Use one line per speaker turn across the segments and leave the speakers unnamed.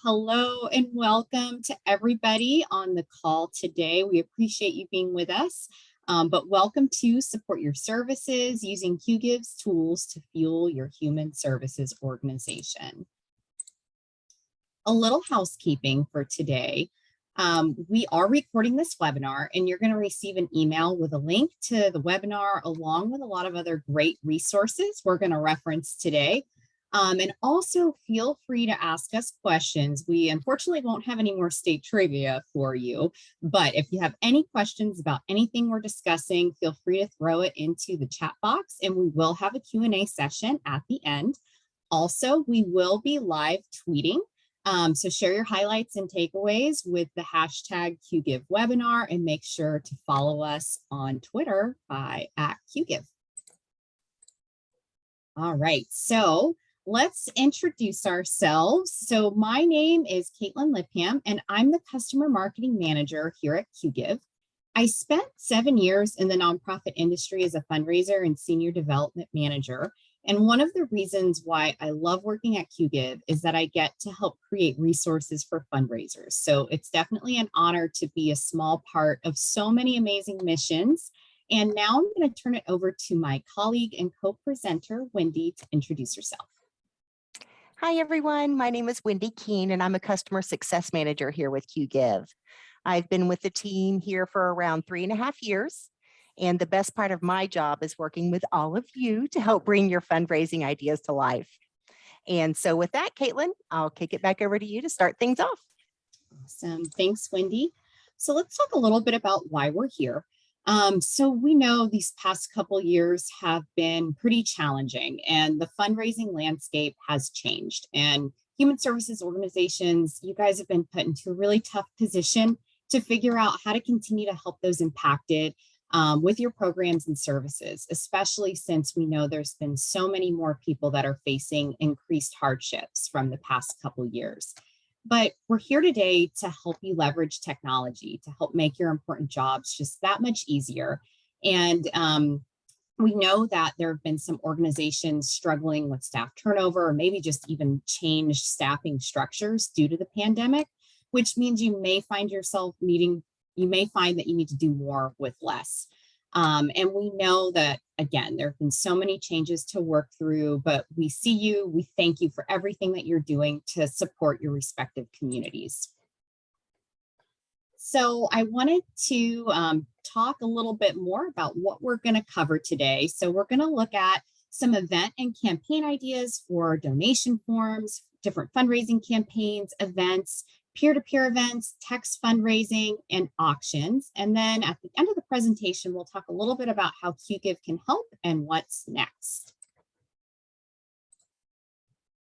Hello and welcome to everybody on the call today. We appreciate you being with us, but welcome to Support Your Services using Qgiv's tools to fuel your human services organization. A little housekeeping for today. We are recording this webinar and you're going to receive an email with a link to the webinar along with a lot of other great resources we're going to reference today. And also feel free to ask us questions. We unfortunately won't have any more state trivia for you, but if you have any questions about anything we're discussing, feel free to throw it into the chat box and we will have a Q&A session at the end. Also, we will be live tweeting. So share your highlights and takeaways with the hashtag QGivWebinar and make sure to follow us on Twitter at Qgiv. All right, so let's introduce ourselves. So my name is Caitlin Lipham, and I'm the Customer Marketing Manager here at Qgiv. I spent 7 years in the nonprofit industry as a fundraiser and senior development manager. And one of the reasons why I love working at Qgiv is that I get to help create resources for fundraisers. So it's definitely an honor to be a small part of so many amazing missions. And now I'm going to turn it over to my colleague and co-presenter, Wendy, to introduce herself.
Hi, everyone. My name is Wendy Keene, and I'm a customer success manager here with Qgiv. I've been with the team here for around 3.5 years. And the best part of my job is working with all of you to help bring your fundraising ideas to life. And so with that, Caitlin, I'll kick it back over to you to start things off.
Awesome. Thanks, Wendy. So let's talk a little bit about why we're here. So we know these past couple years have been pretty challenging and the fundraising landscape has changed. And human services organizations, you guys have been put into a really tough position to figure out how to continue to help those impacted with your programs and services, especially since we know there's been so many more people that are facing increased hardships from the past couple years. But we're here today to help you leverage technology to help make your important jobs just that much easier. And we know that there have been some organizations struggling with staff turnover or maybe just even changed staffing structures due to the pandemic, which means you may find that you need to do more with less. And we know that, again, there have been so many changes to work through, but we see you, we thank you for everything that you're doing to support your respective communities. So I wanted to talk a little bit more about what we're going to cover today. So we're going to look at some event and campaign ideas for donation forms, different fundraising campaigns, events, peer-to-peer events, text fundraising, and auctions. And then at the end of the presentation, we'll talk a little bit about how Qgiv can help and what's next.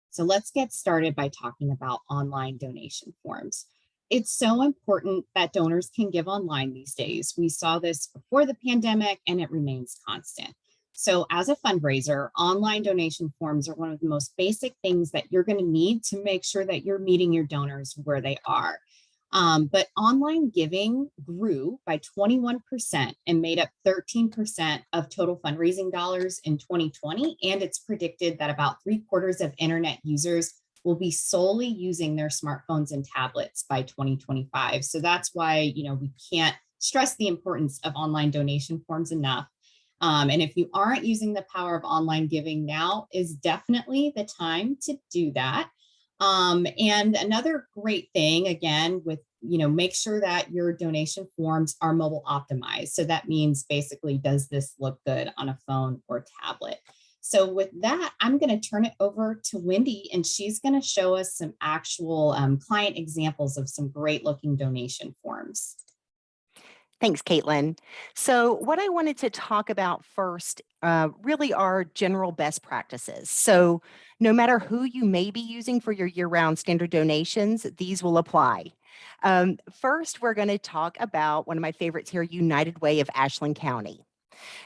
So let's get started by talking about online donation forms. It's so important that donors can give online these days. We saw this before the pandemic and it remains constant. So as a fundraiser, online donation forms are one of the most basic things that you're going to need to make sure that you're meeting your donors where they are. But online giving grew by 21% and made up 13% of total fundraising dollars in 2020. And it's predicted that about 3/4 of internet users will be solely using their smartphones and tablets by 2025. So that's why, we can't stress the importance of online donation forms enough. And if you aren't using the power of online giving, now is definitely the time to do that. And another great thing, again, with, make sure that your donation forms are mobile optimized. So that means basically, does this look good on a phone or tablet? So with that, I'm going to turn it over to Wendy, and she's going to show us some actual client examples of some great looking donation forms.
Thanks, Caitlin. So what I wanted to talk about first really are general best practices. So no matter who you may be using for your year-round standard donations, these will apply. First, we're going to talk about one of my favorites here, United Way of Ashland County.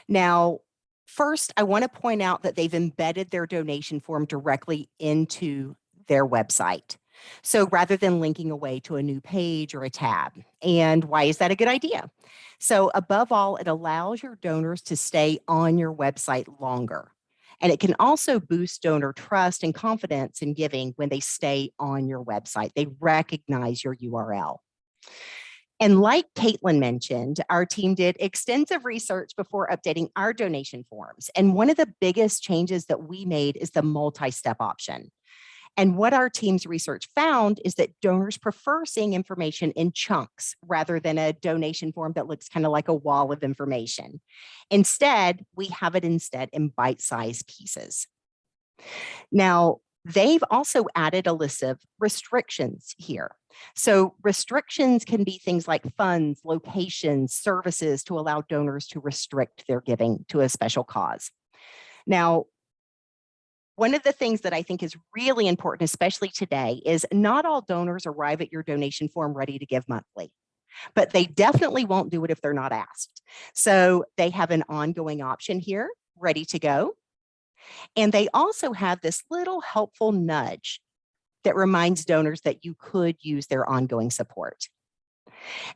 Now, first, I want to point out that they've embedded their donation form directly into their website. So rather than linking away to a new page or a tab. And why is that a good idea? So above all, it allows your donors to stay on your website longer. And it can also boost donor trust and confidence in giving when they stay on your website. They recognize your URL. And like Caitlin mentioned, our team did extensive research before updating our donation forms. And one of the biggest changes that we made is the multi-step option. And what our team's research found is that donors prefer seeing information in chunks rather than a donation form that looks kind of like a wall of information. Instead, we have it in bite-sized pieces. Now, they've also added a list of restrictions here. So restrictions can be things like funds, locations, services to allow donors to restrict their giving to a special cause. Now, one of the things that I think is really important, especially today, is not all donors arrive at your donation form ready to give monthly, but they definitely won't do it if they're not asked. So they have an ongoing option here, ready to go. And they also have this little helpful nudge that reminds donors that you could use their ongoing support.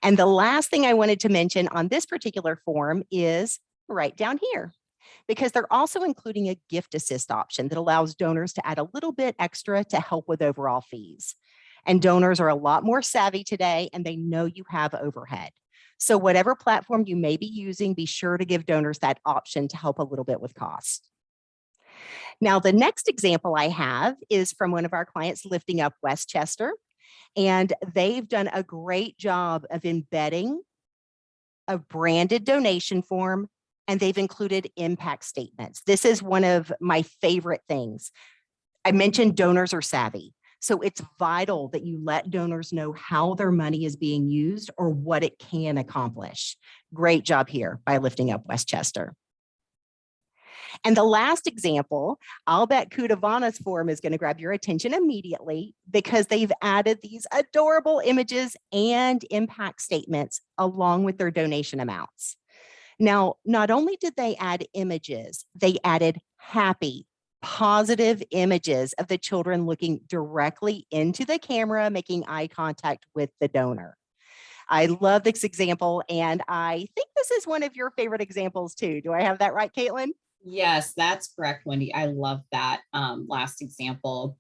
And the last thing I wanted to mention on this particular form is right down here, because they're also including a gift assist option that allows donors to add a little bit extra to help with overall fees. And donors are a lot more savvy today, and they know you have overhead. So whatever platform you may be using, be sure to give donors that option to help a little bit with cost. Now, the next example I have is from one of our clients, Lifting Up Westchester, and they've done a great job of embedding a branded donation form, and they've included impact statements. This is one of my favorite things. I mentioned donors are savvy. So it's vital that you let donors know how their money is being used or what it can accomplish. Great job here by Lifting Up Westchester. And the last example, I'll bet Kudavana's form is going to grab your attention immediately because they've added these adorable images and impact statements along with their donation amounts. Now, not only did they add images, they added happy, positive images of the children looking directly into the camera, making eye contact with the donor. I love this example, and I think this is one of your favorite examples too. Do I have that right, Caitlin?
Yes, that's correct, Wendy. I love that last example.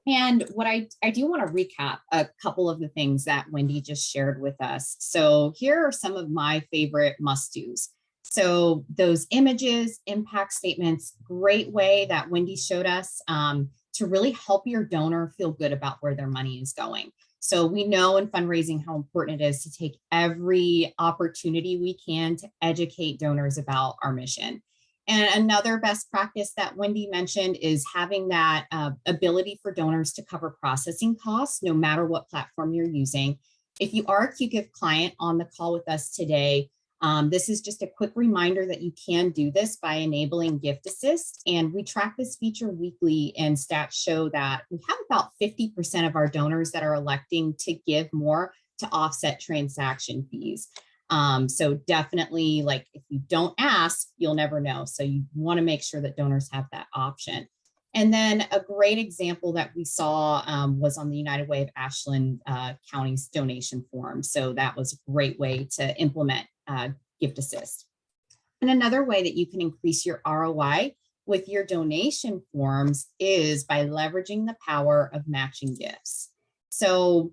And what I do want to recap a couple of the things that Wendy just shared with us. So here are some of my favorite must-dos. So those images, impact statements, great way that Wendy showed us to really help your donor feel good about where their money is going. So we know in fundraising how important it is to take every opportunity we can to educate donors about our mission. And another best practice that Wendy mentioned is having that ability for donors to cover processing costs, no matter what platform you're using. If you are a Qgiv client on the call with us today, this is just a quick reminder that you can do this by enabling Gift Assist. And we track this feature weekly, and stats show that we have about 50% of our donors that are electing to give more to offset transaction fees. So definitely, like, if you don't ask, you'll never know. So you want to make sure that donors have that option. And then a great example that we saw was on the United Way of Ashland County's donation form. So that was a great way to implement Gift Assist. And another way that you can increase your ROI with your donation forms is by leveraging the power of matching gifts. So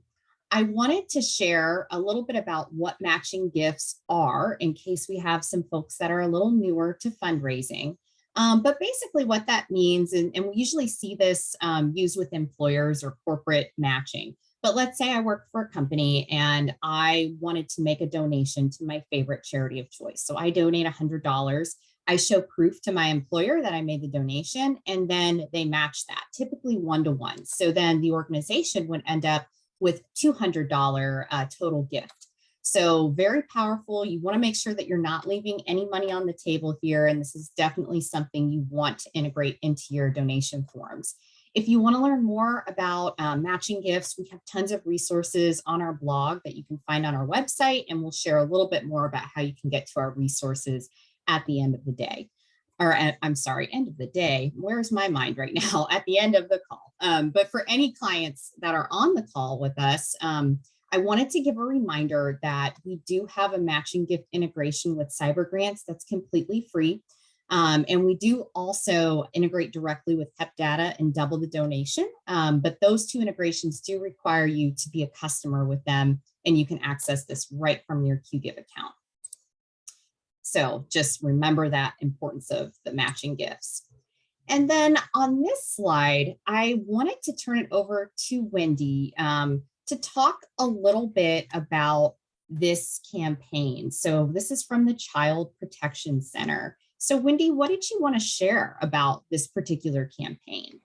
I wanted to share a little bit about what matching gifts are in case we have some folks that are a little newer to fundraising. But basically what that means, and we usually see this used with employers or corporate matching. But let's say I work for a company and I wanted to make a donation to my favorite charity of choice. So I donate $100. I show proof to my employer that I made the donation, and then they match that, typically 1-to-1. So then the organization would end up with $200 total gift. So very powerful. You want to make sure that you're not leaving any money on the table here. And this is definitely something you want to integrate into your donation forms. If you want to learn more about matching gifts, we have tons of resources on our blog that you can find on our website, and we'll share a little bit more about how you can get to our resources at the end of the day. I'm sorry, end of the day. Where's my mind right now? At the end of the call. But for any clients that are on the call with us, I wanted to give a reminder that we do have a matching gift integration with Cyber Grants that's completely free. And we do also integrate directly with HEP data and double the donation. But those two integrations do require you to be a customer with them, and you can access this right from your Qgiv account. So just remember that importance of the matching gifts. And then on this slide, I wanted to turn it over to Wendy to talk a little bit about this campaign. So this is from the Child Protection Center. So Wendy, what did you want to share about this particular campaign?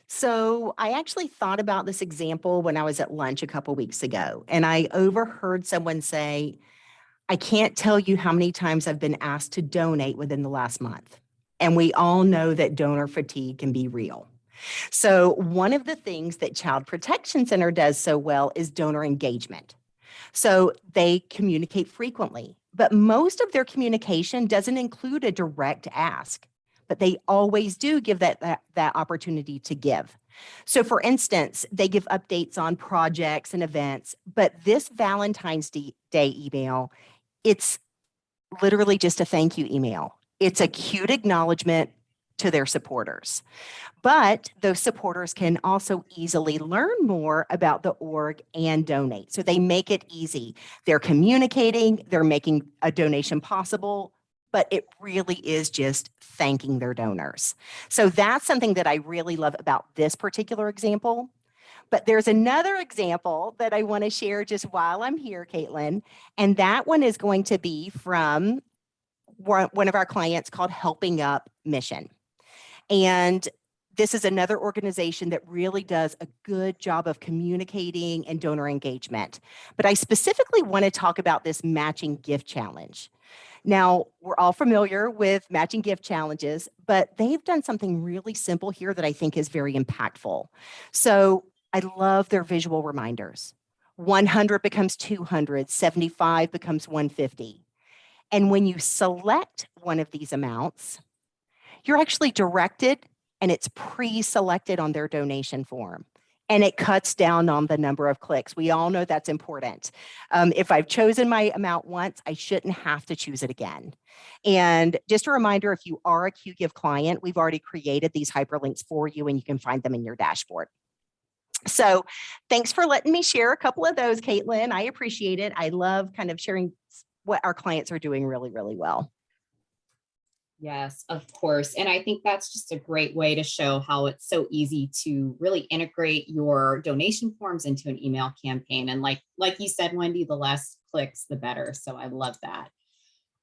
So I actually thought about this example when I was at lunch a couple weeks ago, and I overheard someone say, I can't tell you how many times I've been asked to donate within the last month. And we all know that donor fatigue can be real. So one of the things that Child Protection Center does so well is donor engagement. So they communicate frequently, but most of their communication doesn't include a direct ask, but they always do give that opportunity to give. So for instance, they give updates on projects and events, but this Valentine's Day email, it's literally just a thank you email. It's a cute acknowledgement to their supporters. But those supporters can also easily learn more about the org and donate. So they make it easy. They're communicating, they're making a donation possible, but it really is just thanking their donors. So that's something that I really love about this particular example. But there's another example that I want to share just while I'm here, Caitlin, and that one is going to be from one of our clients called Helping Up Mission. And this is another organization that really does a good job of communicating and donor engagement. But I specifically want to talk about this matching gift challenge. Now, we're all familiar with matching gift challenges, but they've done something really simple here that I think is very impactful. So I love their visual reminders. 100 becomes 200, 75 becomes 150. And when you select one of these amounts, you're actually directed and it's pre-selected on their donation form. And it cuts down on the number of clicks. We all know that's important. If I've chosen my amount once, I shouldn't have to choose it again. And just a reminder, if you are a Qgiv client, we've already created these hyperlinks for you and you can find them in your dashboard. So thanks for letting me share a couple of those, Caitlin. I appreciate it. I love kind of sharing what our clients are doing really, really well.
Yes, of course. And I think that's just a great way to show how it's so easy to really integrate your donation forms into an email campaign. And like you said, Wendy, the less clicks, the better. So I love that.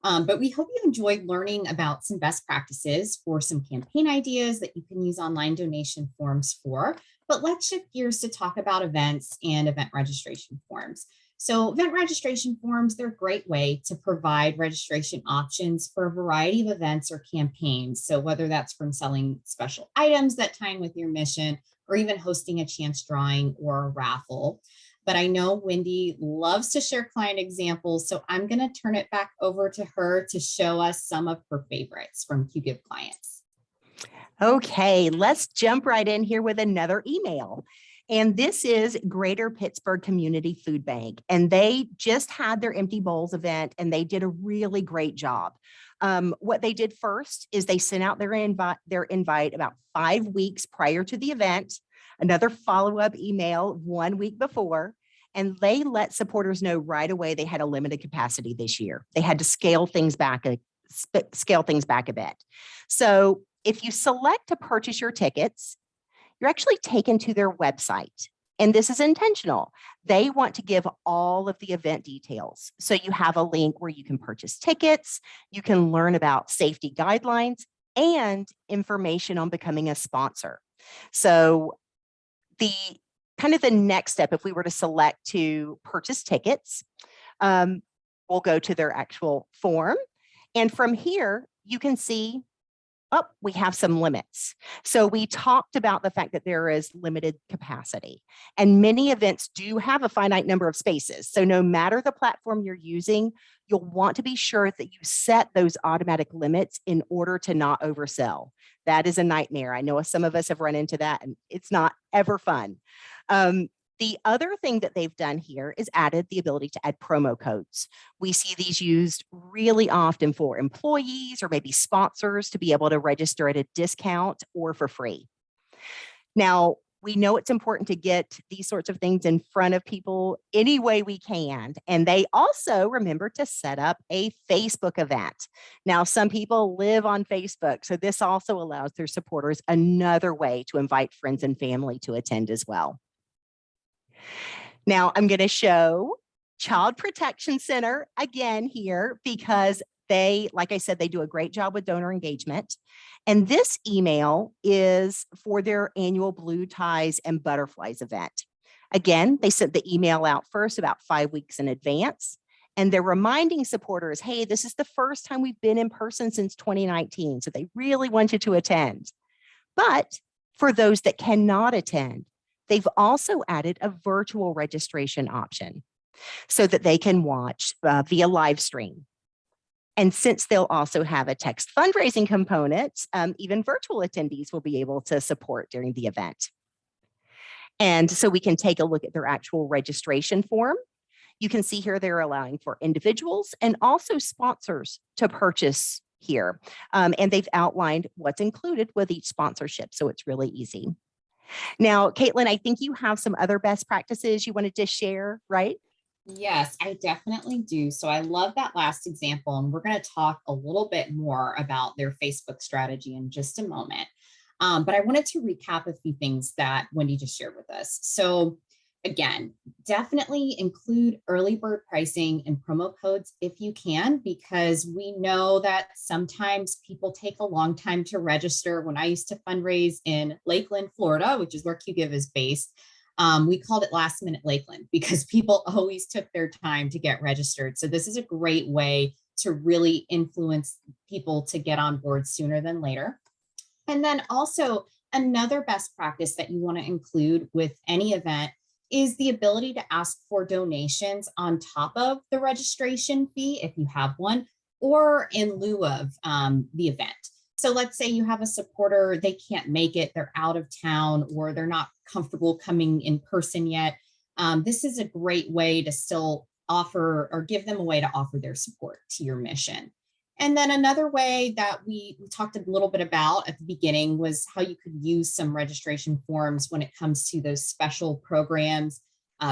But we hope you enjoyed learning about some best practices for some campaign ideas that you can use online donation forms for. But let's shift gears to talk about events and event registration forms. So event registration forms, they're a great way to provide registration options for a variety of events or campaigns. So whether that's from selling special items that tie in with your mission, or even hosting a chance drawing or a raffle. But I know Wendy loves to share client examples, so I'm going to turn it back over to her to show us some of her favorites from Qgiv clients.
Okay, let's jump right in here with another email. And this is Greater Pittsburgh Community Food Bank. And they just had their Empty Bowls event and they did a really great job. What they did first is they sent out their invite about 5 weeks prior to the event, another follow-up email 1 week before, and they let supporters know right away they had a limited capacity this year. They had to scale things back a bit. So if you select to purchase your tickets, you're actually taken to their website. And this is intentional. They want to give all of the event details. So you have a link where you can purchase tickets, you can learn about safety guidelines, and information on becoming a sponsor. So the next step, if we were to select to purchase tickets, we'll go to their actual form. And from here, you can see, we have some limits. So we talked about the fact that there is limited capacity and many events do have a finite number of spaces. So no matter the platform you're using, you'll want to be sure that you set those automatic limits in order to not oversell. That is a nightmare. I know some of us have run into that and it's not ever fun. The other thing that they've done here is added the ability to add promo codes. We see these used really often for employees or maybe sponsors to be able to register at a discount or for free. Now, we know it's important to get these sorts of things in front of people any way we can. And they also remember to set up a Facebook event. Now, some people live on Facebook, so this also allows their supporters another way to invite friends and family to attend as well. Now, I'm going to show Child Protection Center again here because they, like I said, they do a great job with donor engagement. And this email is for their annual Blue Ties and Butterflies event. Again, they sent the email out first about 5 weeks in advance. And they're reminding supporters, hey, this is the first time we've been in person since 2019. So they really want you to attend. But for those that cannot attend, they've also added a virtual registration option so that they can watch via live stream. And since they'll also have a text fundraising component, even virtual attendees will be able to support during the event. And so we can take a look at their actual registration form. You can see here they're allowing for individuals and also sponsors to purchase here. And they've outlined what's included with each sponsorship, so it's really easy. Now, Caitlin, I think you have some other best practices you wanted to share, right?
Yes, I definitely do. So I love that last example, and we're going to talk a little bit more about their Facebook strategy in just a moment. But I wanted to recap a few things that Wendy just shared with us. So again, definitely include early bird pricing and promo codes if you can, because we know that sometimes people take a long time to register. When I used to fundraise in Lakeland, Florida, which is where Qgiv is based, we called it last minute Lakeland because people always took their time to get registered. So this is a great way to really influence people to get on board sooner than later. And then also another best practice that you want to include with any event is the ability to ask for donations on top of the registration fee if you have one, or in lieu of the event. So let's say you have a supporter, they can't make it, they're out of town, or they're not comfortable coming in person yet. This is a great way to still offer or give them a way to offer their support to your mission. And then another way that we talked a little bit about at the beginning was how you could use some registration forms when it comes to those special programs,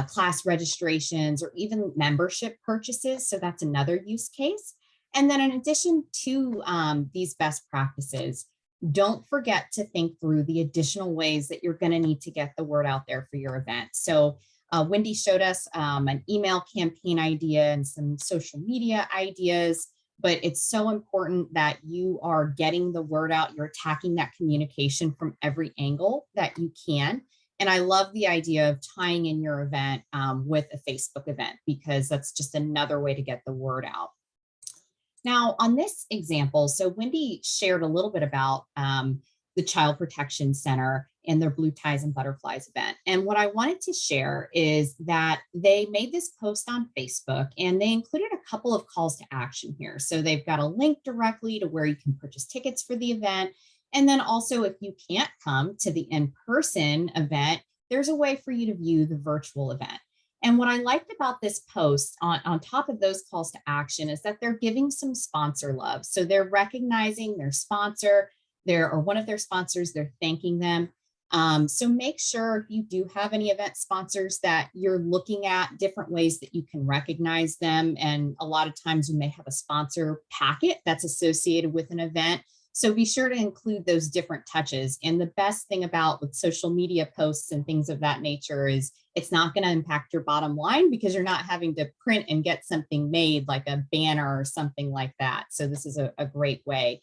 class registrations, or even membership purchases. So that's another use case. And then in addition to these best practices, don't forget to think through the additional ways that you're going to need to get the word out there for your event. So Wendy showed us an email campaign idea and some social media ideas, but it's so important that you are getting the word out. You're attacking that communication from every angle that you can. And I love the idea of tying in your event with a Facebook event, because that's just another way to get the word out. Now, on this example, so Wendy shared a little bit about the Child Protection Center and their Blue Ties and Butterflies event. And what I wanted to share is that they made this post on Facebook and they included a couple of calls to action here. So they've got a link directly to where you can purchase tickets for the event. And then also, if you can't come to the in-person event, there's a way for you to view the virtual event. And what I liked about this post on top of those calls to action is that they're giving some sponsor love. So they're recognizing their sponsor, or one of their sponsors, they're thanking them. So make sure if you do have any event sponsors that you're looking at different ways that you can recognize them. And a lot of times you may have a sponsor packet that's associated with an event. So be sure to include those different touches. And the best thing about with social media posts and things of that nature is it's not going to impact your bottom line because you're not having to print and get something made like a banner or something like that. So this is a great way.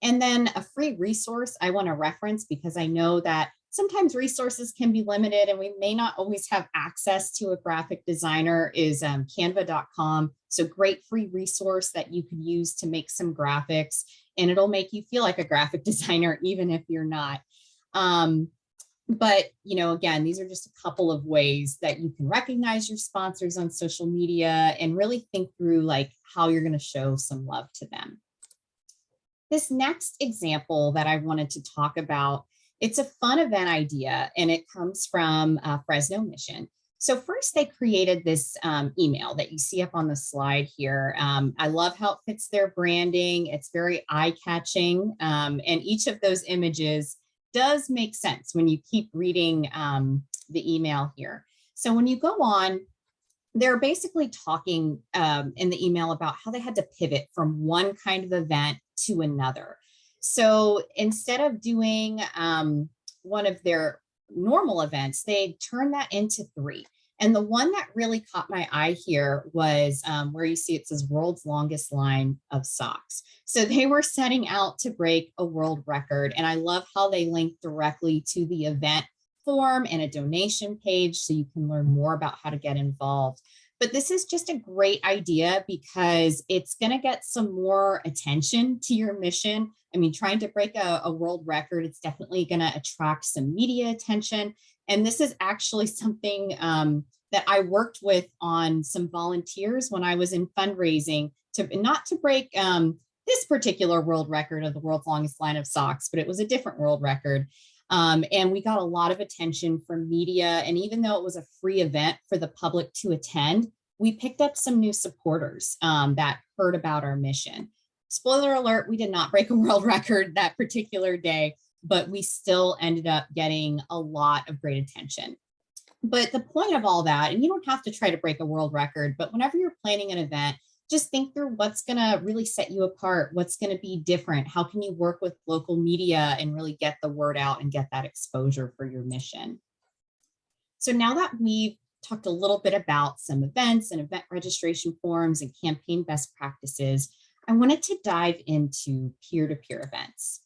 And then a free resource I want to reference because I know that sometimes resources can be limited and we may not always have access to a graphic designer is canva.com. So great free resource that you could use to make some graphics, and it'll make you feel like a graphic designer, even if you're not. But, again, these are just a couple of ways that you can recognize your sponsors on social media and really think through like how you're going to show some love to them. This next example that I wanted to talk about, it's a fun event idea, and it comes from Fresno Mission. So first they created this email that you see up on the slide here. I love how it fits their branding. It's very eye-catching. And each of those images does make sense when you keep reading the email here. So when you go on, they're basically talking in the email about how they had to pivot from one kind of event to another. So instead of doing one of their normal events, they turned that into three. And the one that really caught my eye here was where you see it says world's longest line of socks. So they were setting out to break a world record. And I love how they link directly to the event form and a donation page so you can learn more about how to get involved. But this is just a great idea because it's going to get some more attention to your mission. I mean, trying to break a world record, it's definitely going to attract some media attention. And this is actually something that I worked with on some volunteers when I was in fundraising, to not to break this particular world record of the world's longest line of socks, but it was a different world record. And we got a lot of attention from media. And even though it was a free event for the public to attend, we picked up some new supporters that heard about our mission. Spoiler alert, we did not break a world record that particular day, but we still ended up getting a lot of great attention. But the point of all that, and you don't have to try to break a world record, but whenever you're planning an event, just think through what's going to really set you apart, what's going to be different, how can you work with local media and really get the word out and get that exposure for your mission. So now that we've talked a little bit about some events and event registration forms and campaign best practices, I wanted to dive into peer-to-peer events.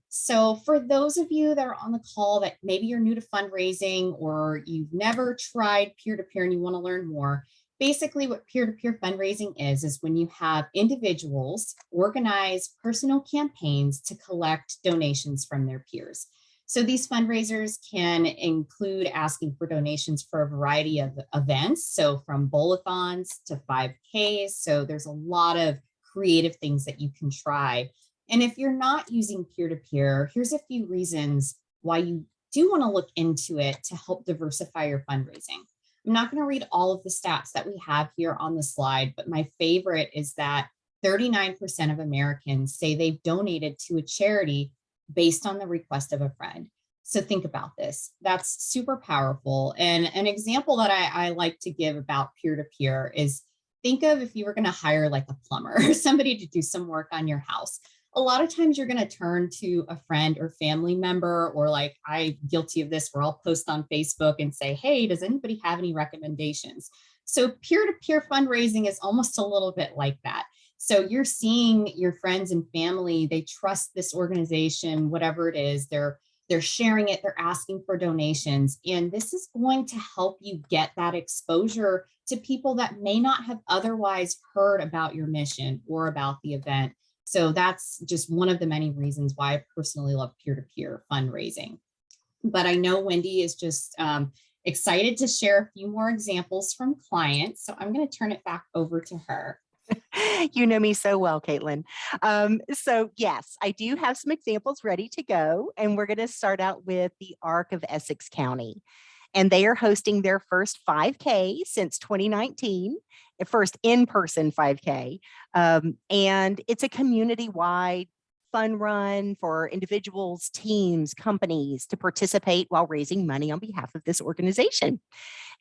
So for those of you that are on the call that maybe you're new to fundraising or you've never tried peer-to-peer and you want to learn more, basically what peer-to-peer fundraising is when you have individuals organize personal campaigns to collect donations from their peers. So these fundraisers can include asking for donations for a variety of events. So from bowl-a-thons to 5Ks. So there's a lot of creative things that you can try. And if you're not using peer-to-peer, here's a few reasons why you do want to look into it to help diversify your fundraising. I'm not going to read all of the stats that we have here on the slide, but my favorite is that 39% of Americans say they've donated to a charity based on the request of a friend. So think about this. That's super powerful. And an example that I like to give about peer-to-peer is, think of if you were going to hire like a plumber or somebody to do some work on your house. A lot of times you're going to turn to a friend or family member, or like I'm guilty of this, where I'll post on Facebook and say, hey, does anybody have any recommendations? So peer-to-peer fundraising is almost a little bit like that. So you're seeing your friends and family, they trust this organization, whatever it is, they're sharing it, they're asking for donations. And this is going to help you get that exposure to people that may not have otherwise heard about your mission or about the event. So that's just one of the many reasons why I personally love peer-to-peer fundraising. But I know Wendy is just excited to share a few more examples from clients. So I'm going to turn it back over to her.
You know me so well, Caitlin. So yes, I do have some examples ready to go. And we're going to start out with the Arc of Essex County. And they are hosting their first 5K since 2019, first in-person 5K. And it's a community-wide fun run for individuals, teams, companies to participate while raising money on behalf of this organization.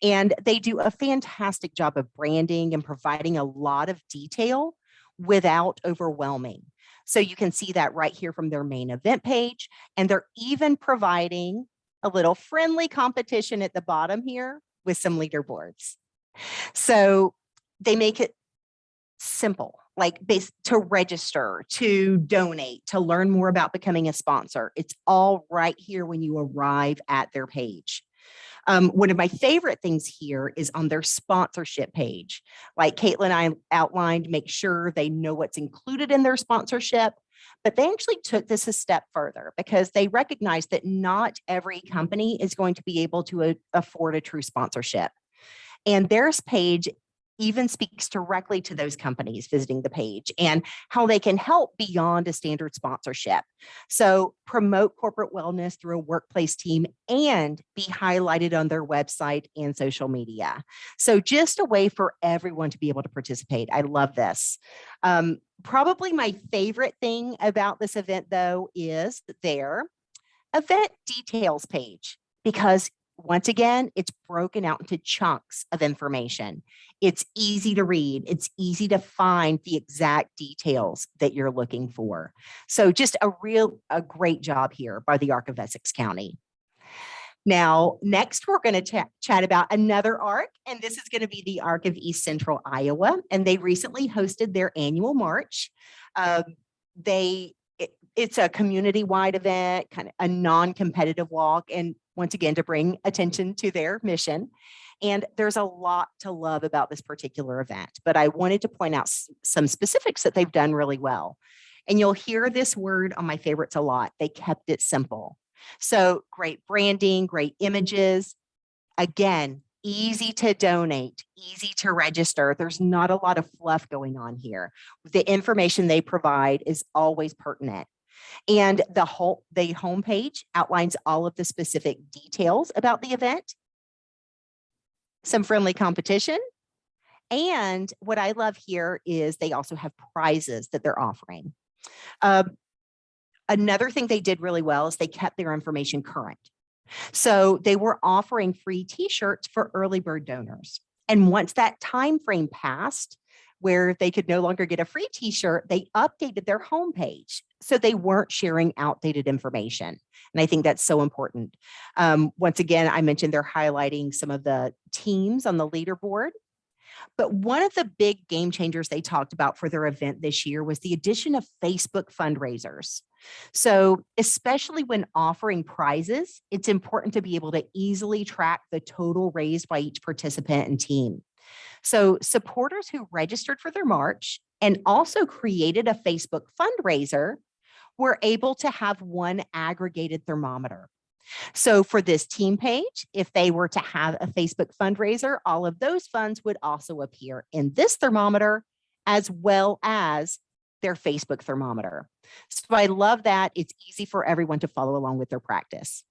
And they do a fantastic job of branding and providing a lot of detail without overwhelming. So you can see that right here from their main event page. And they're even providing a little friendly competition at the bottom here with some leaderboards. So they make it simple, like to register, to donate, to learn more about becoming a sponsor. It's all right here when you arrive at their page. One of my favorite things here is on their sponsorship page. Like Caitlin and I outlined, make sure they know what's included in their sponsorship, but they actually took this a step further because they recognize that not every company is going to be able to afford a true sponsorship. And their page even speaks directly to those companies visiting the page and how they can help beyond a standard sponsorship. So promote corporate wellness through a workplace team and be highlighted on their website and social media. So just a way for everyone to be able to participate. I love this. Probably my favorite thing about this event, though, is their event details page, because once again, it's broken out into chunks of information. It's easy to read. It's easy to find the exact details that you're looking for. So just a great job here by the Arc of Essex County. Now, next, we're going to chat about another ARC, and this is going to be the ARC of East Central Iowa, and they recently hosted their annual march. It's a community-wide event, kind of a non-competitive walk, and once again, to bring attention to their mission. And there's a lot to love about this particular event, but I wanted to point out some specifics that they've done really well. And you'll hear this word on my favorites a lot. They kept it simple. So great branding, great images. Again, easy to donate, easy to register. There's not a lot of fluff going on here. The information they provide is always pertinent. And the homepage outlines all of the specific details about the event, some friendly competition. And what I love here is they also have prizes that they're offering. Another thing they did really well is they kept their information current. So they were offering free t-shirts for early bird donors. And once that time frame passed, where they could no longer get a free t-shirt, they updated their homepage so they weren't sharing outdated information. And I think that's so important. Once again, I mentioned they're highlighting some of the teams on the leaderboard. But one of the big game changers they talked about for their event this year was the addition of Facebook fundraisers. So especially when offering prizes, it's important to be able to easily track the total raised by each participant and team. So supporters who registered for their march and also created a Facebook fundraiser were able to have one aggregated thermometer. So for this team page, if they were to have a Facebook fundraiser, all of those funds would also appear in this thermometer as well as their Facebook thermometer. So I love that. It's easy for everyone to follow along with their practice.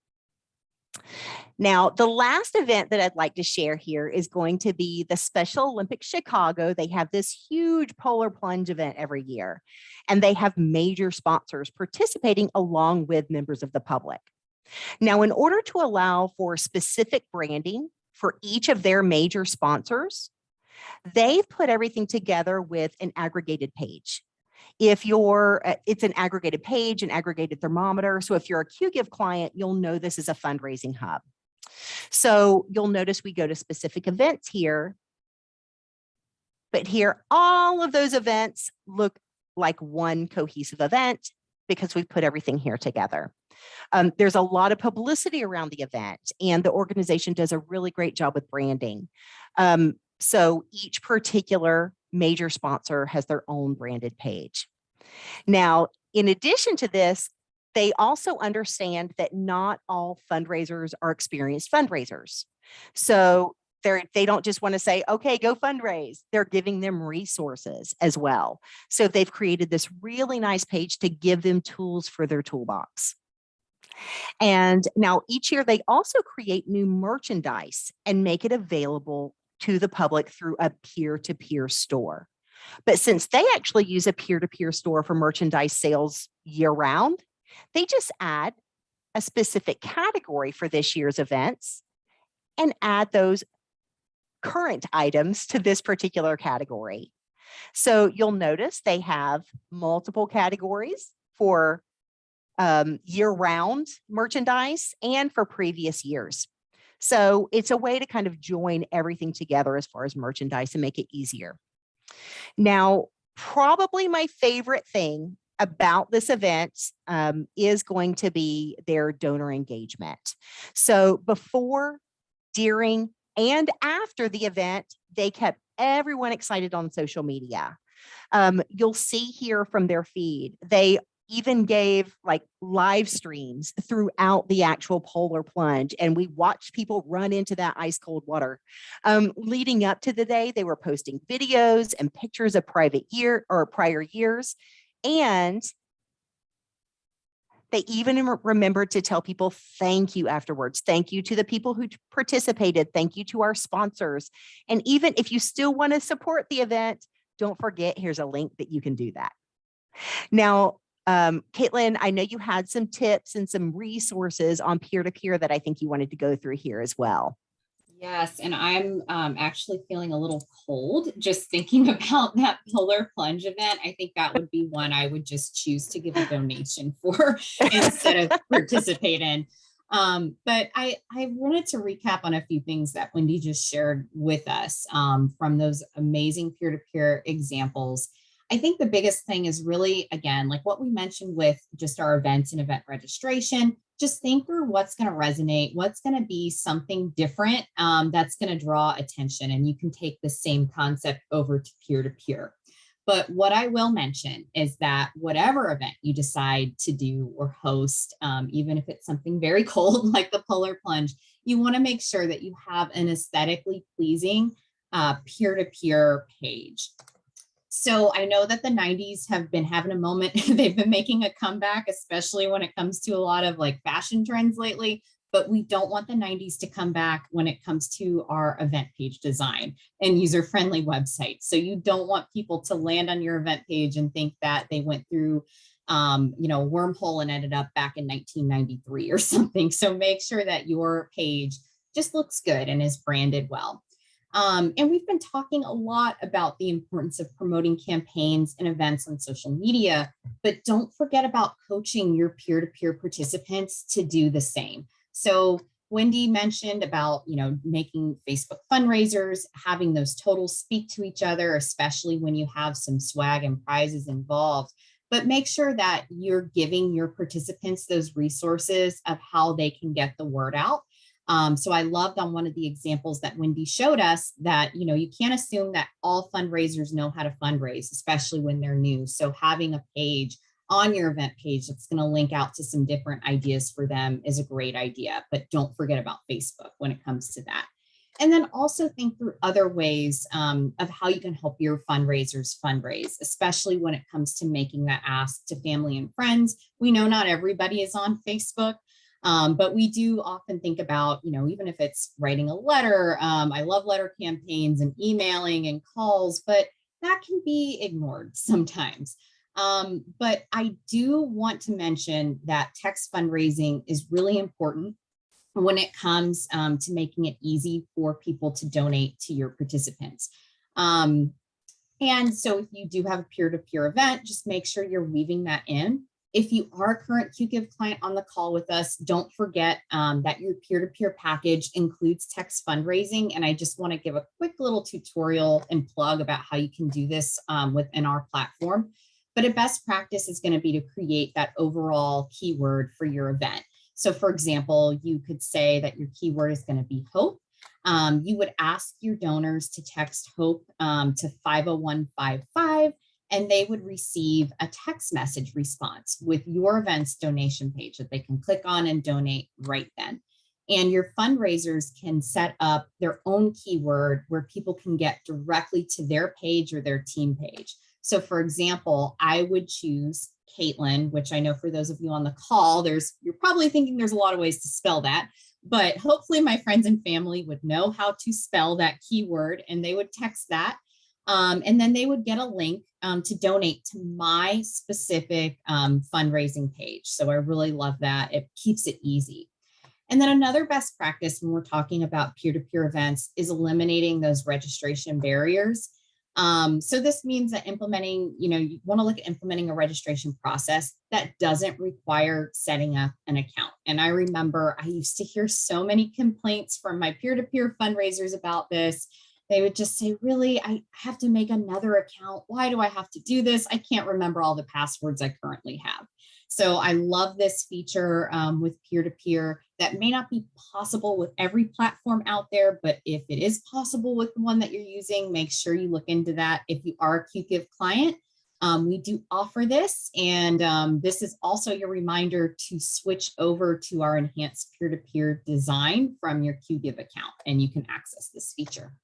Now, the last event that I'd like to share here is going to be the Special Olympics Chicago. They have this huge polar plunge event every year, and they have major sponsors participating along with members of the public. Now, in order to allow for specific branding for each of their major sponsors, they've put everything together with an aggregated page. If it's an aggregated page, an aggregated thermometer. So if you're a Qgiv client, you'll know this is a fundraising hub. So you'll notice we go to specific events here, but here, all of those events look like one cohesive event because we've put everything here together. There's a lot of publicity around the event, and the organization does a really great job with branding. So each particular major sponsor has their own branded page. Now, in addition to this, they also understand that not all fundraisers are experienced fundraisers. So they don't just want to say, okay, go fundraise. They're giving them resources as well. So they've created this really nice page to give them tools for their toolbox. And now each year they also create new merchandise and make it available to the public through a peer-to-peer store. But since they actually use a peer-to-peer store for merchandise sales year-round, they just add a specific category for this year's events and add those current items to this particular category. So you'll notice they have multiple categories for year-round merchandise and for previous years. So it's a way to kind of join everything together as far as merchandise and make it easier. Now, probably my favorite thing about this event is going to be their donor engagement. So before, during, and after the event, they kept everyone excited on social media. You'll see here from their feed, they even gave like live streams throughout the actual polar plunge. And we watched people run into that ice cold water. Leading up to the day, they were posting videos and pictures of prior years. And they even remembered to tell people thank you afterwards. Thank you to the people who participated. Thank you to our sponsors. And even if you still want to support the event, don't forget, here's a link that you can do that. Now, Caitlin, I know you had some tips and some resources on peer-to-peer that I think you wanted to go through here as well.
Yes, and I'm actually feeling a little cold just thinking about that polar plunge event. I think that would be one I would just choose to give a donation for instead of participate in. But I wanted to recap on a few things that Wendy just shared with us from those amazing peer-to-peer examples. I think the biggest thing is really, again, like what we mentioned with just our events and event registration, just think through what's going to resonate, what's going to be something different that's going to draw attention. And you can take the same concept over to peer-to-peer. But what I will mention is that whatever event you decide to do or host, even if it's something very cold like the polar plunge, you want to make sure that you have an aesthetically pleasing peer-to-peer page. So I know that the 90s have been having a moment. They've been making a comeback, especially when it comes to a lot of like fashion trends lately. But we don't want the 90s to come back when it comes to our event page design and user-friendly websites. So you don't want people to land on your event page and think that they went through wormhole and ended up back in 1993 or something. So make sure that your page just looks good and is branded well. And we've been talking a lot about the importance of promoting campaigns and events on social media, but don't forget about coaching your peer-to-peer participants to do the same. So Wendy mentioned about, making Facebook fundraisers, having those totals speak to each other, especially when you have some swag and prizes involved. But make sure that you're giving your participants those resources of how they can get the word out. So I loved on one of the examples that Wendy showed us that, you can't assume that all fundraisers know how to fundraise, especially when they're new. So having a page on your event page that's going to link out to some different ideas for them is a great idea, but don't forget about Facebook when it comes to that. And then also think through other ways of how you can help your fundraisers fundraise, especially when it comes to making that ask to family and friends. We know not everybody is on Facebook. But we do often think about, even if it's writing a letter, I love letter campaigns and emailing and calls, but that can be ignored sometimes. But I do want to mention that text fundraising is really important when it comes to making it easy for people to donate to your participants. And so if you do have a peer-to-peer event, just make sure you're weaving that in. If you are a current Qgiv client on the call with us, don't forget that your peer-to-peer package includes text fundraising. And I just want to give a quick little tutorial and plug about how you can do this within our platform. But a best practice is going to be to create that overall keyword for your event. So for example, you could say that your keyword is going to be hope. You would ask your donors to text hope to 50155. And they would receive a text message response with your event's donation page that they can click on and donate right then. And your fundraisers can set up their own keyword where people can get directly to their page or their team page. So for example, I would choose Caitlin, which I know for those of you on the call, you're probably thinking there's a lot of ways to spell that, but hopefully my friends and family would know how to spell that keyword and they would text that. And then they would get a link to donate to my specific fundraising page. So I really love that. It keeps it easy. And then another best practice when we're talking about peer-to-peer events is eliminating those registration barriers. So this means that you want to look at implementing a registration process that doesn't require setting up an account. And I remember I used to hear so many complaints from my peer-to-peer fundraisers about this. They would just say, really, I have to make another account. Why do I have to do this? I can't remember all the passwords I currently have. So I love this feature with peer-to-peer that may not be possible with every platform out there, but if it is possible with the one that you're using, make sure you look into that. If you are a Qgiv client, We do offer this, and this is also your reminder to switch over to our enhanced peer-to-peer design from your Qgiv account, and you can access this feature.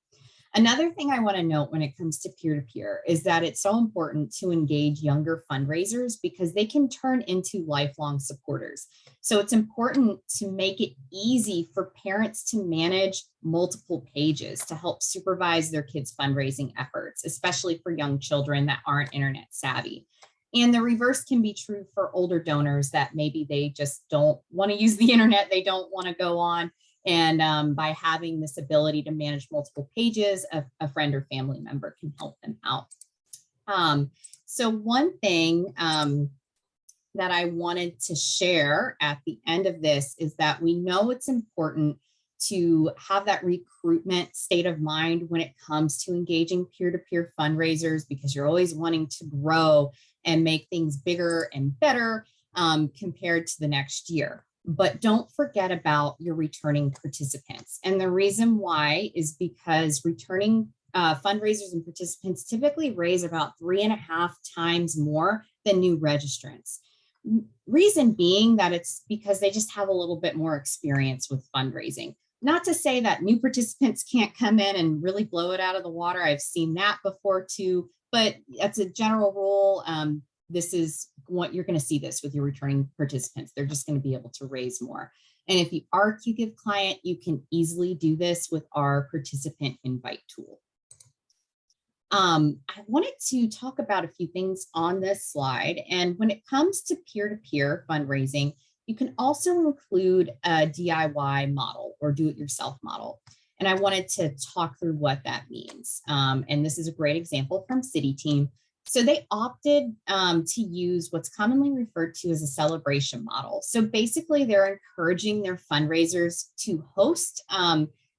Another thing I want to note when it comes to peer-to-peer is that it's so important to engage younger fundraisers because they can turn into lifelong supporters. So it's important to make it easy for parents to manage multiple pages to help supervise their kids' fundraising efforts, especially for young children that aren't internet savvy. And the reverse can be true for older donors that maybe they just don't want to use the internet, they don't want to go on. And by having this ability to manage multiple pages, a friend or family member can help them out. So one thing that I wanted to share at the end of this is that we know it's important to have that recruitment state of mind when it comes to engaging peer-to-peer fundraisers, because you're always wanting to grow and make things bigger and better compared to the next year. But don't forget about your returning participants. And the reason why is because returning fundraisers and participants typically raise about 3.5 times more than new registrants. Reason being that it's because they just have a little bit more experience with fundraising. Not to say that new participants can't come in and really blow it out of the water. I've seen that before too, but that's a general rule. This is what you're going to see this with your returning participants. They're just going to be able to raise more. And if you are a Qgiv client, you can easily do this with our participant invite tool. I wanted to talk about a few things on this slide. And when it comes to peer-to-peer fundraising, you can also include a DIY model or do-it-yourself model. And I wanted to talk through what that means. And this is a great example from City Team. So they opted to use what's commonly referred to as a celebration model. So basically, they're encouraging their fundraisers to host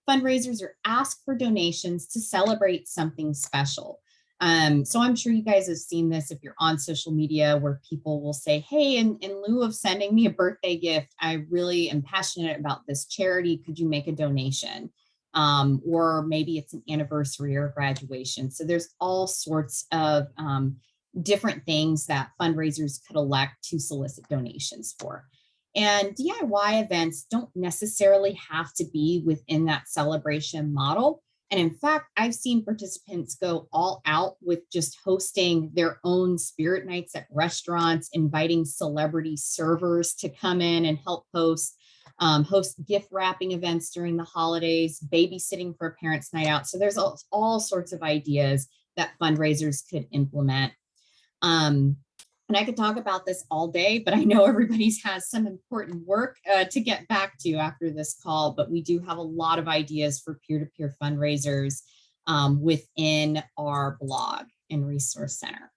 fundraisers or ask for donations to celebrate something special. So I'm sure you guys have seen this if you're on social media, where people will say, hey, in lieu of sending me a birthday gift, I really am passionate about this charity. Could you make a donation? Or maybe it's an anniversary or graduation. So there's all sorts of different things that fundraisers could elect to solicit donations for. And DIY events don't necessarily have to be within that celebration model. And in fact, I've seen participants go all out with just hosting their own spirit nights at restaurants, inviting celebrity servers to come in and help host gift wrapping events during the holidays, babysitting for a parents' night out. So there's all sorts of ideas that fundraisers could implement. And I could talk about this all day, but I know everybody's has some important work to get back to after this call, but we do have a lot of ideas for peer-to-peer fundraisers within our blog and resource center.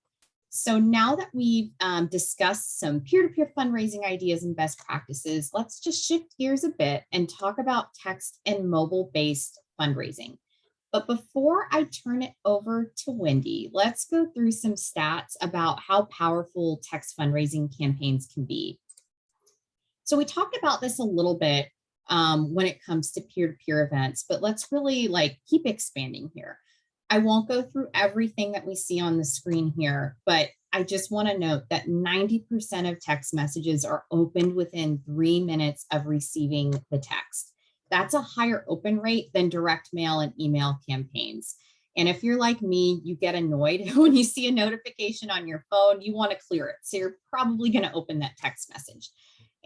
So now that we've discussed some peer-to-peer fundraising ideas and best practices, let's just shift gears a bit and talk about text and mobile-based fundraising. But before I turn it over to Wendy, let's go through some stats about how powerful text fundraising campaigns can be. So we talked about this a little bit when it comes to peer-to-peer events, but let's really keep expanding here. I won't go through everything that we see on the screen here, but I just want to note that 90% of text messages are opened within 3 minutes of receiving the text. That's a higher open rate than direct mail and email campaigns. And if you're like me, you get annoyed when you see a notification on your phone, you want to clear it. So you're probably going to open that text message.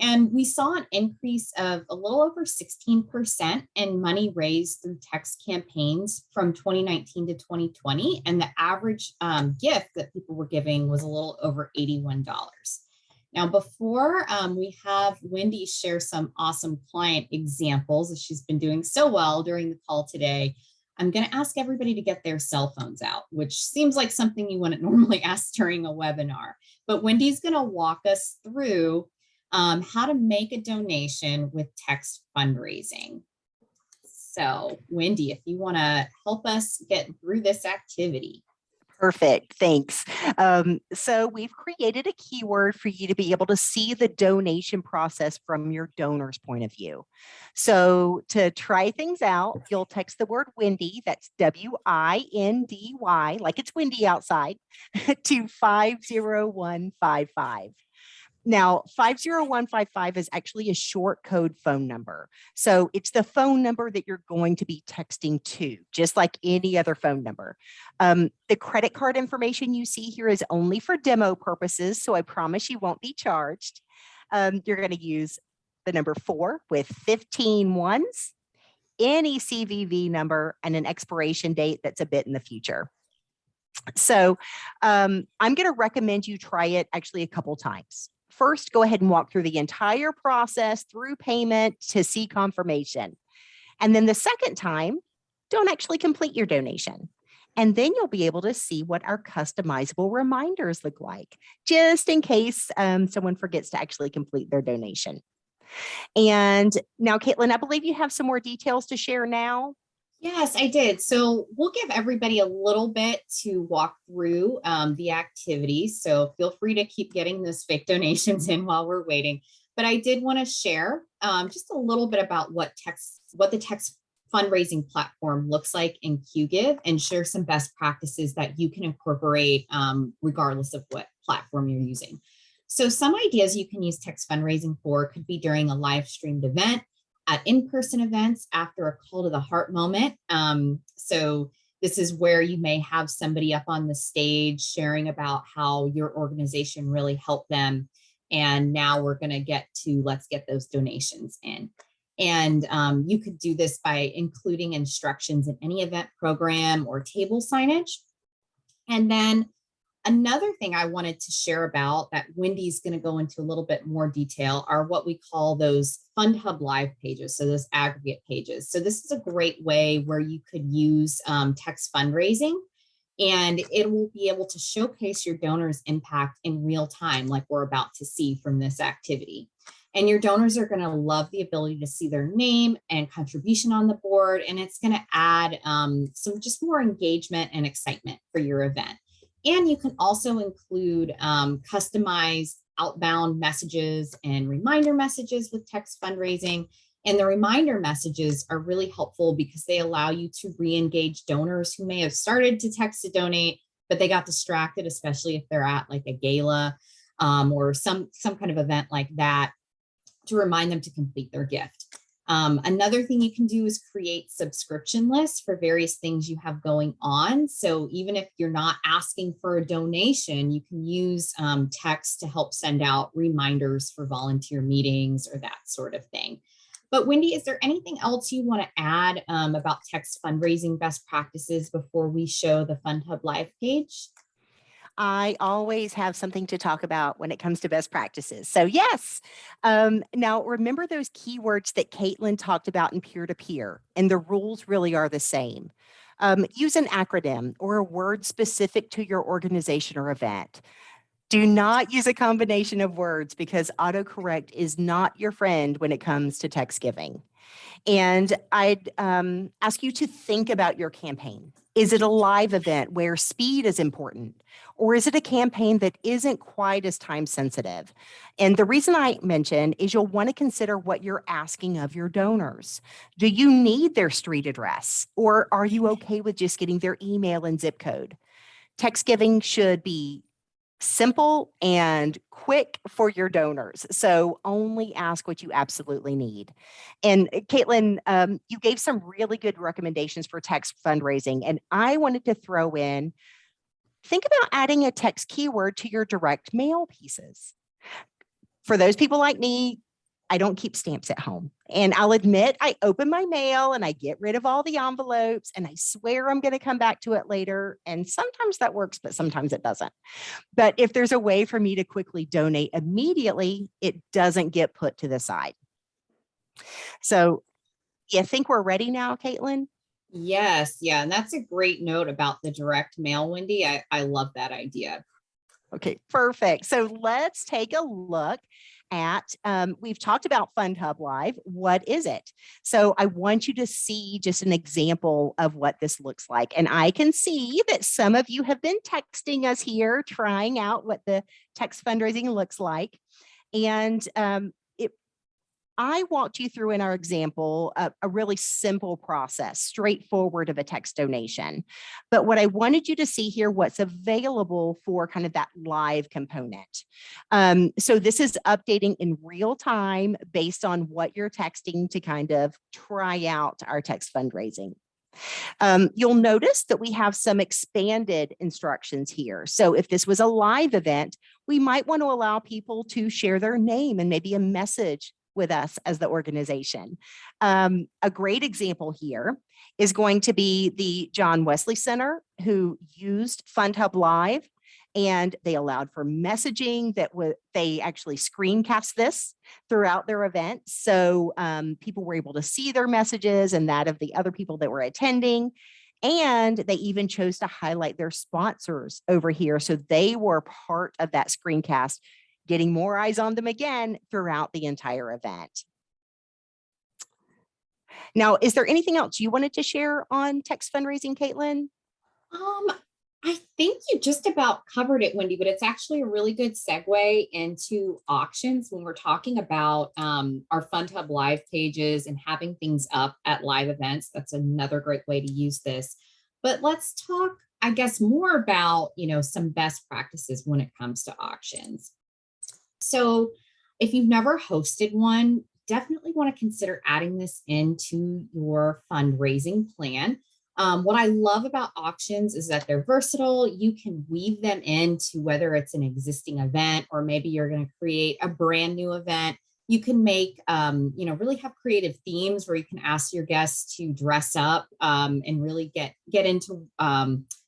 And we saw an increase of a little over 16% in money raised through text campaigns from 2019 to 2020. And the average gift that people were giving was a little over $81. Now, before we have Wendy share some awesome client examples, as she's been doing so well during the call today, I'm going to ask everybody to get their cell phones out, which seems like something you wouldn't normally ask during a webinar. But Wendy's going to walk us through how to make a donation with text fundraising. So Wendy, if you want to help us get through this activity.
Perfect. Thanks. So we've created a keyword for you to be able to see the donation process from your donor's point of view. So to try things out, you'll text the word Windy, that's WINDY, like it's windy outside, to 50155. Now, 50155 is actually a short code phone number. So it's the phone number that you're going to be texting to, just like any other phone number. The credit card information you see here is only for demo purposes, so I promise you won't be charged. You're going to use the number 4 with 15 ones, any CVV number, and an expiration date that's a bit in the future. So I'm going to recommend you try it actually a couple times. First, go ahead and walk through the entire process through payment to see confirmation. And then the second time, don't actually complete your donation. And then you'll be able to see what our customizable reminders look like, just in case someone forgets to actually complete their donation. And now, Caitlin, I believe you have some more details to share now.
Yes, I did. So we'll give everybody a little bit to walk through the activities. So feel free to keep getting those fake donations in while we're waiting. But I did want to share just a little bit about what the text fundraising platform looks like in Qgiv, and share some best practices that you can incorporate regardless of what platform you're using. So some ideas you can use text fundraising for could be during a live streamed event, at in-person events, after a call to the heart moment. So this is where you may have somebody up on the stage sharing about how your organization really helped them. And now we're going to let's get those donations in. And you could do this by including instructions in any event program or table signage. And then another thing I wanted to share about that Wendy's going to go into a little bit more detail are what we call those Fund Hub Live pages, so those aggregate pages. So this is a great way where you could use text fundraising, and it will be able to showcase your donors' impact in real time, like we're about to see from this activity. And your donors are going to love the ability to see their name and contribution on the board, and it's going to add some just more engagement and excitement for your event. And you can also include customized outbound messages and reminder messages with text fundraising. And the reminder messages are really helpful because they allow you to re-engage donors who may have started to text to donate, but they got distracted, especially if they're at like a gala or some kind of event like that, to remind them to complete their gift. Another thing you can do is create subscription lists for various things you have going on. So even if you're not asking for a donation, you can use text to help send out reminders for volunteer meetings or that sort of thing. But Wendy, is there anything else you want to add about text fundraising best practices before we show the Fund Hub Live page?
I always have something to talk about when it comes to best practices. So yes, now remember those keywords that Caitlin talked about in peer-to-peer, and the rules really are the same. Use an acronym or a word specific to your organization or event. Do not use a combination of words because autocorrect is not your friend when it comes to text giving. And I'd ask you to think about your campaign. Is it a live event where speed is important? Or is it a campaign that isn't quite as time sensitive? And the reason I mention is you'll want to consider what you're asking of your donors. Do you need their street address? Or are you okay with just getting their email and zip code? Text giving should be simple and quick for your donors. So only ask what you absolutely need. And Caitlin, you gave some really good recommendations for text fundraising. And I wanted to throw in, think about adding a text keyword to your direct mail pieces. For those people like me, I don't keep stamps at home. And I'll admit, I open my mail and I get rid of all the envelopes and I swear I'm going to come back to it later. And sometimes that works, but sometimes it doesn't. But if there's a way for me to quickly donate immediately, it doesn't get put to the side. So you think we're ready now, Caitlin?
Yes, yeah, and that's a great note about the direct mail, Wendy. I love that idea.
Okay, perfect. So let's take a look at, we've talked about FundHub Live. What is it? So I want you to see just an example of what this looks like. And I can see that some of you have been texting us here, trying out what the text fundraising looks like. And I walked you through in our example a really simple process, straightforward of a text donation. But what I wanted you to see here, what's available for kind of that live component. So this is updating in real time based on what you're texting to kind of try out our text fundraising. You'll notice that we have some expanded instructions here. So if this was a live event, we might want to allow people to share their name and maybe a message with us as the organization. A great example here is going to be the John Wesley Center, who used FundHub Live, and they allowed for messaging that they actually screencast this throughout their event. So people were able to see their messages and that of the other people that were attending. And they even chose to highlight their sponsors over here. So they were part of that screencast, getting more eyes on them again throughout the entire event. Now, is there anything else you wanted to share on text fundraising, Caitlin?
I think you just about covered it, Wendy, but it's actually a really good segue into auctions when we're talking about our FundHub Live pages and having things up at live events. That's another great way to use this. But let's talk, I guess, more about, some best practices when it comes to auctions. So if you've never hosted one, definitely want to consider adding this into your fundraising plan. What I love about auctions is that they're versatile. You can weave them into whether it's an existing event or maybe you're going to create a brand new event. You can make, really have creative themes where you can ask your guests to dress up and really get into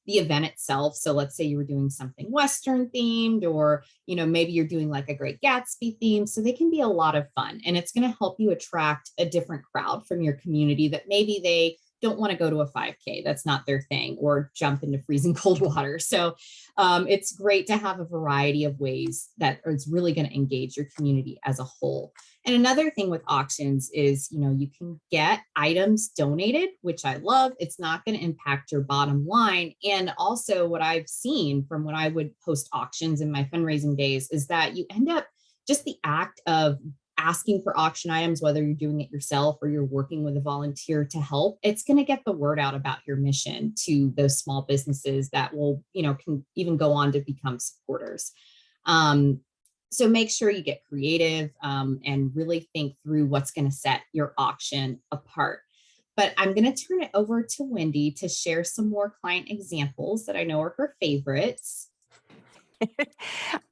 the event itself. So let's say you were doing something Western themed, or, maybe you're doing like a Great Gatsby theme. So they can be a lot of fun, and it's going to help you attract a different crowd from your community that maybe they don't want to go to a 5K. That's not their thing, or jump into freezing cold water. So it's great to have a variety of ways that is really going to engage your community as a whole. And another thing with auctions is, you can get items donated, which I love. It's not going to impact your bottom line. And also what I've seen from when I would host auctions in my fundraising days is that you end up just the act of asking for auction items, whether you're doing it yourself or you're working with a volunteer to help, it's going to get the word out about your mission to those small businesses that will, can even go on to become supporters. So make sure you get creative and really think through what's going to set your auction apart. But I'm going to turn it over to Wendy to share some more client examples that I know are her favorites.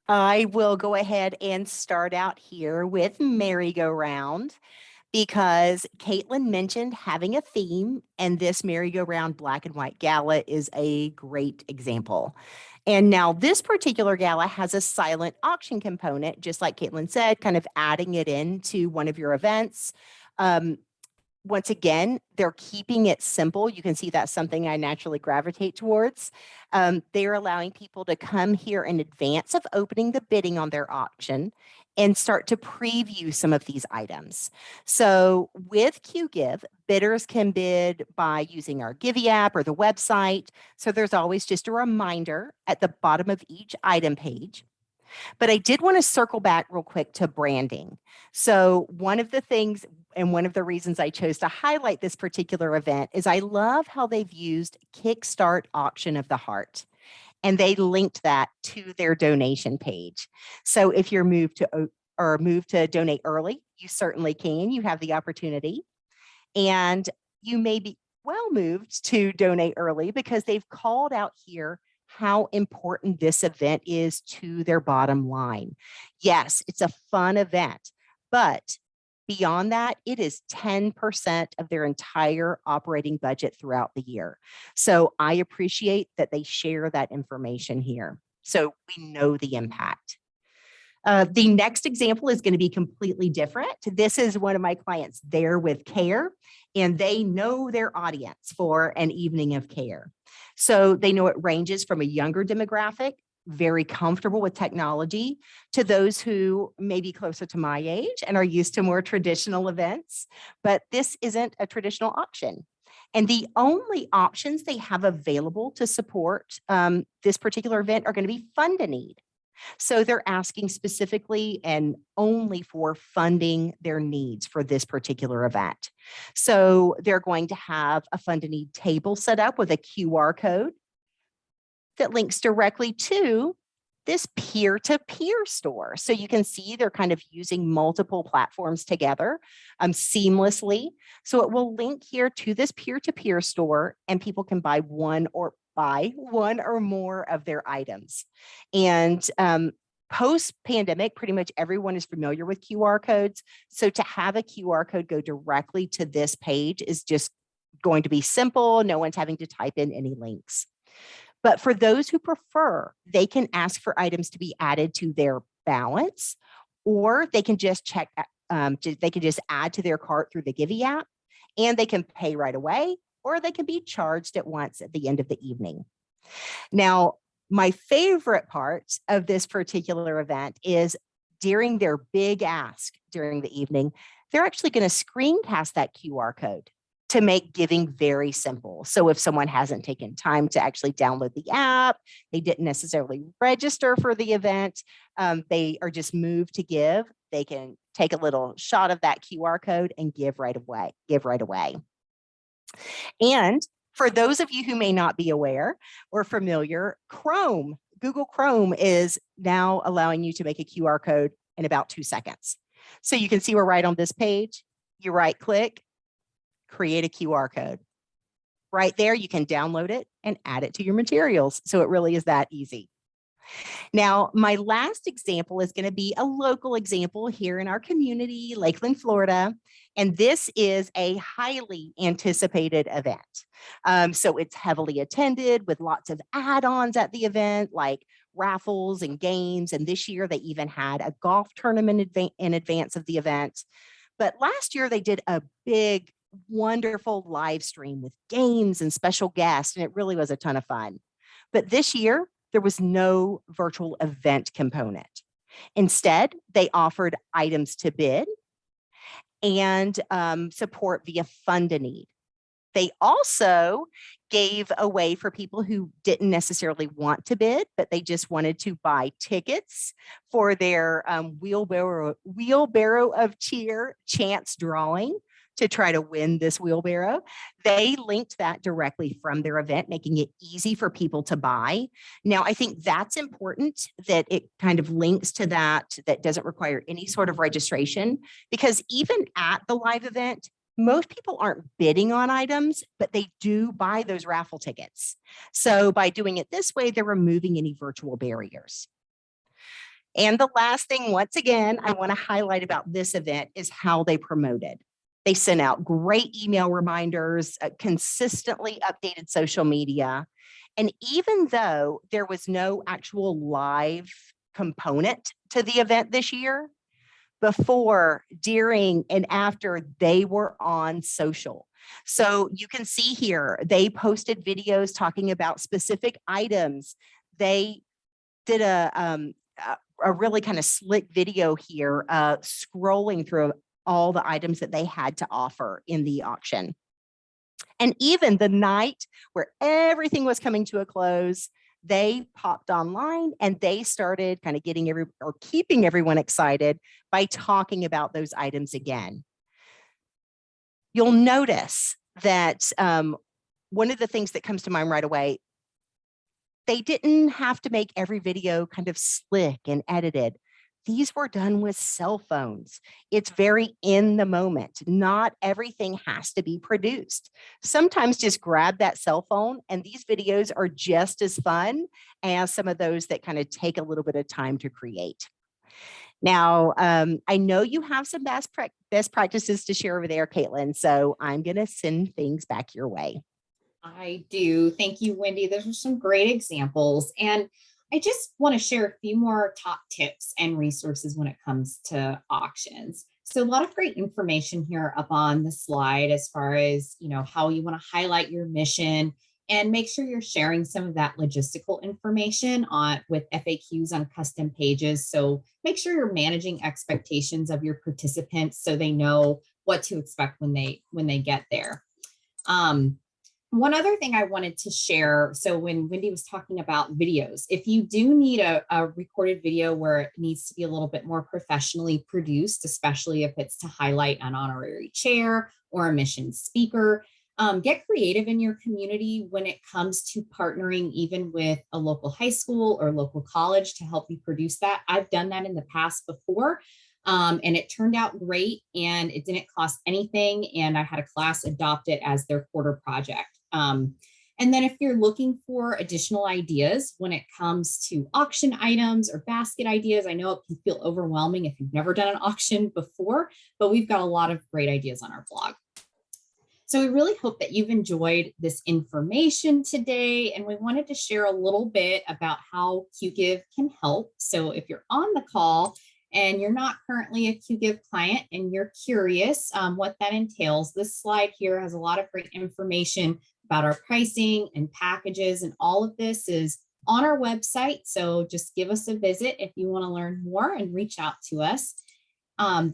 I will go ahead and start out here with merry-go-round, because Caitlin mentioned having a theme, and this merry-go-round black and white gala is a great example. And now this particular gala has a silent auction component, just like Caitlin said, kind of adding it into one of your events. Once again, they're keeping it simple. You can see that's something I naturally gravitate towards. They're allowing people to come here in advance of opening the bidding on their auction and start to preview some of these items. So with Qgiv, bidders can bid by using our Qgiv app or the website. So there's always just a reminder at the bottom of each item page. But I did want to circle back real quick to branding. So one of the things and one of the reasons I chose to highlight this particular event is I love how they've used Kickstart Auction of the Heart, and they linked that to their donation page. So if you're moved to donate early, you certainly can. You have the opportunity, and you may be well moved to donate early because they've called out here how important this event is to their bottom line. Yes, it's a fun event, but beyond that, it is 10% of their entire operating budget throughout the year. So I appreciate that they share that information here, so we know the impact. The next example is going to be completely different. This is one of my clients there with care, and they know their audience for an evening of care. So they know it ranges from a younger demographic very comfortable with technology to those who may be closer to my age and are used to more traditional events. But this isn't a traditional auction. And the only options they have available to support this particular event are going to be fund a need. So they're asking specifically and only for funding their needs for this particular event. So they're going to have a fund a need table set up with a QR code that links directly to this peer-to-peer store. So you can see they're kind of using multiple platforms together seamlessly. So it will link here to this peer-to-peer store, and people can buy one or more of their items. And post-pandemic, pretty much everyone is familiar with QR codes. So to have a QR code go directly to this page is just going to be simple. No one's having to type in any links. But for those who prefer, they can ask for items to be added to their balance, or they can just check, they can just add to their cart through the Qgiv app, and they can pay right away, or they can be charged at once at the end of the evening. Now, my favorite part of this particular event is during their big ask during the evening, they're actually going to screencast that QR code to make giving very simple. So if someone hasn't taken time to actually download the app, they didn't necessarily register for the event, they are just moved to Qgiv, they can take a little shot of that QR code and give right away. And for those of you who may not be aware or familiar, Google Chrome is now allowing you to make a QR code in about 2 seconds. So you can see we're right on this page, you right click, create a QR code. Right there, you can download it and add it to your materials. So it really is that easy. Now, my last example is going to be a local example here in our community, Lakeland, Florida. And this is a highly anticipated event. So it's heavily attended with lots of add-ons at the event, like raffles and games. And this year, they even had a golf tournament in advance of the event. But last year, they did a big, wonderful live stream with games and special guests, and it really was a ton of fun. But this year, there was no virtual event component. Instead, they offered items to bid and support via fund a need. They also gave away for people who didn't necessarily want to bid, but they just wanted to buy tickets for their wheelbarrow of cheer chance drawing to try to win this wheelbarrow. They linked that directly from their event, making it easy for people to buy. Now, I think that's important that it kind of links to that doesn't require any sort of registration, because even at the live event, most people aren't bidding on items, but they do buy those raffle tickets. So by doing it this way, they're removing any virtual barriers. And the last thing, once again, I want to highlight about this event is how they promoted. They sent out great email reminders, consistently updated social media. And even though there was no actual live component to the event this year, before, during, and after, they were on social. So you can see here, they posted videos talking about specific items. They did a really kind of slick video here, scrolling through all the items that they had to offer in the auction. And even the night where everything was coming to a close, they popped online and they started kind of keeping everyone excited by talking about those items again. You'll notice that one of the things that comes to mind right away, they didn't have to make every video kind of slick and edited. These were done with cell phones. It's very in the moment. Not everything has to be produced. Sometimes just grab that cell phone, and these videos are just as fun as some of those that kind of take a little bit of time to create. Now, I know you have some best practices to share over there, Caitlin, so I'm going to send things back your way.
I do. Thank you, Wendy. Those are some great examples. And I just want to share a few more top tips and resources when it comes to auctions. So a lot of great information here up on the slide as far as, how you want to highlight your mission and make sure you're sharing some of that logistical information on with FAQs on custom pages. So make sure you're managing expectations of your participants so they know what to expect when they get there. One other thing I wanted to share, so when Wendy was talking about videos, if you do need a recorded video where it needs to be a little bit more professionally produced, especially if it's to highlight an honorary chair or a mission speaker, get creative in your community when it comes to partnering even with a local high school or local college to help you produce that. I've done that in the past before. And it turned out great and it didn't cost anything. And I had a class adopt it as their quarter project. And then if you're looking for additional ideas when it comes to auction items or basket ideas, I know it can feel overwhelming if you've never done an auction before, but we've got a lot of great ideas on our blog. So we really hope that you've enjoyed this information today, and we wanted to share a little bit about how Qgiv can help. So if you're on the call and you're not currently a Qgiv client and you're curious what that entails, this slide here has a lot of great information about our pricing and packages, and all of this is on our website. So just give us a visit if you want to learn more and reach out to us.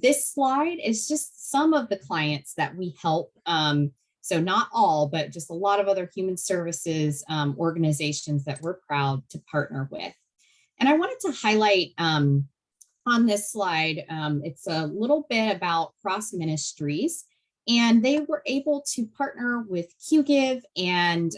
This slide is just some of the clients that we help. So not all, but just a lot of other human services organizations that we're proud to partner with. And I wanted to highlight on this slide, it's a little bit about Cross Ministries, and they were able to partner with Qgiv, and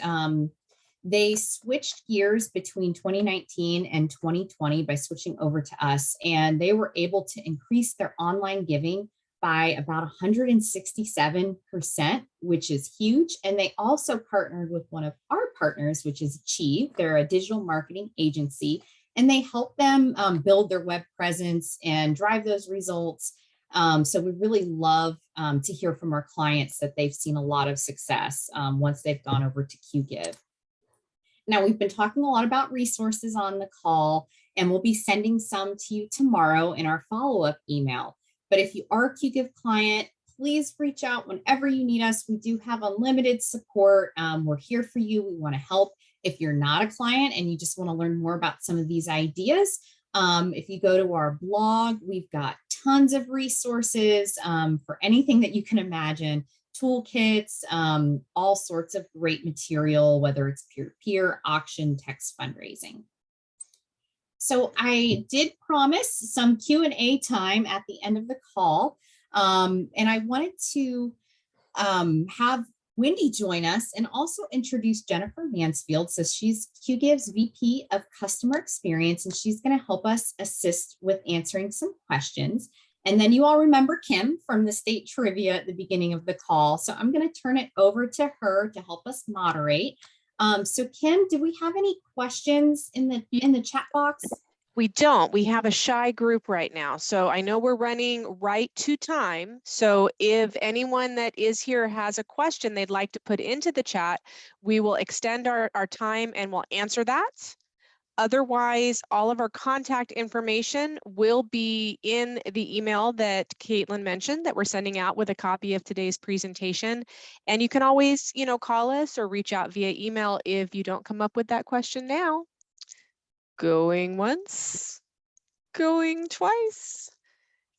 they switched gears between 2019 and 2020 by switching over to us, and they were able to increase their online giving by about 167%, which is huge. And they also partnered with one of our partners, which is Qgiv. They're a digital marketing agency, and they help them build their web presence and drive those results. So we really love to hear from our clients that they've seen a lot of success once they've gone over to Qgiv. Now, we've been talking a lot about resources on the call, and we'll be sending some to you tomorrow in our follow-up email. But if you are a Qgiv client, please reach out whenever you need us. We do have unlimited support. We're here for you. We want to help. If you're not a client and you just want to learn more about some of these ideas, if you go to our blog, we've got tons of resources for anything that you can imagine. Toolkits, all sorts of great material, whether it's peer-to-peer, auction, text fundraising. So I did promise some Q&A time at the end of the call, and I wanted to have Wendy join us and also introduce Jennifer Mansfield. So she's Qgiv's VP of Customer Experience, and she's going to help us assist with answering some questions. And then you all remember Kim from the state trivia at the beginning of the call. So I'm going to turn it over to her to help us moderate. So Kim, do we have any questions in the chat box?
We don't. We have a shy group right now. So I know we're running right to time. So if anyone that is here has a question they'd like to put into the chat, we will extend our time and we'll answer that. Otherwise, all of our contact information will be in the email that Caitlin mentioned that we're sending out with a copy of today's presentation. And you can always, call us or reach out via email if you don't come up with that question now. Going once, going twice.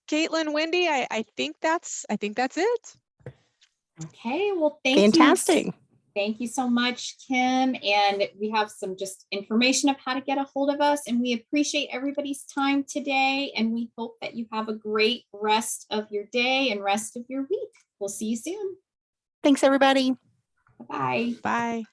Caitlin, Wendy, I think that's it.
Okay, well, thank you.
Fantastic.
Thank you so much, Kim. And we have some just information of how to get a hold of us. And we appreciate everybody's time today. And we hope that you have a great rest of your day and rest of your week. We'll see you soon.
Thanks, everybody.
Bye-bye.
Bye.